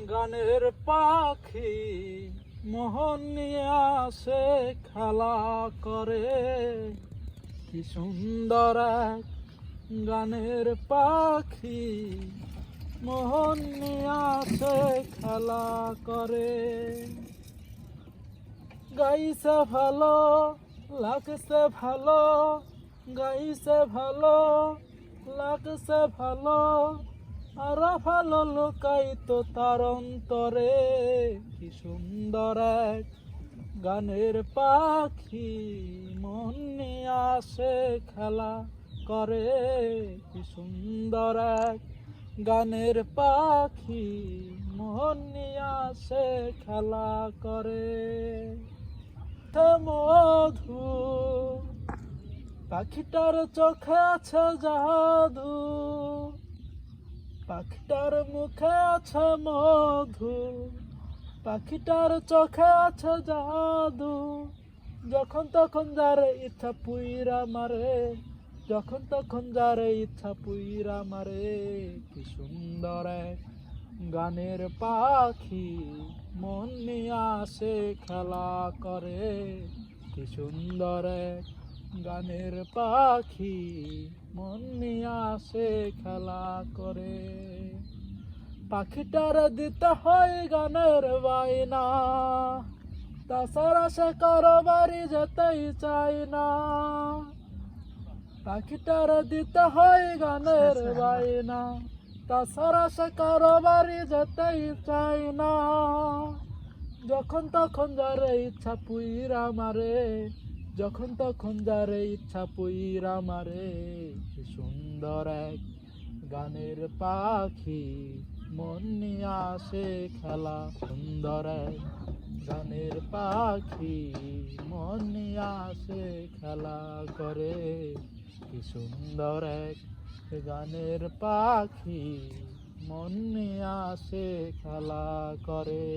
গানের পাখি মোহন নিয়ে আসে খেলা করে। কি সুন্দর এক গানের পাখি মোহন নিয়ে আসে খেলা করে। গাইছে ভালো লাগছে ভালো, গাইছে ভালো লাগছে ভালো, আর ভালো লুকাইতো তার অন্তরে। কি সুন্দর এক গানের পাখি মন নিয়ে আসে খেলা করে। কি সুন্দর এক গানের পাখি মন নিয়ে আসে খেলা করে। মধু পাখিটার চোখে আছে জাদু, পাখিটার মুখে আছে মধু, পাখিটার চোখে আছে জাদু। যখন তখন যারে ইচ্ছা পুইরা মারে, যখন তখন যারে ইচ্ছা পুইরা মারে। কি সুন্দর এক গানের পাখি মন নিয়ে আসে খেলা করে। কি সুন্দর এক গানের পাখি মন নিয়ে আসে খেলা করে। পাখিটার দিতে হয় গানের বায়না, তাছাড়া সে কারো বাড়ি যেতেই চায় না। পাখিটার দিতে হয় গানের বায়না, তাছাড়া সে কারো বাড়ি যেতেই চায় না। যখন তখন যারে ইচ্ছা পুইরা মারে, যখন তখন যারে ইচ্ছা পুইরা মারে। কি সুন্দর এক গানের পাখি মন নিয়ে আসে খেলা। সুন্দর এক গানের পাখি মন নিয়ে আসে খেলা করে। কি সুন্দর এক গানের পাখি মন নিয়ে আসে খেলা করে।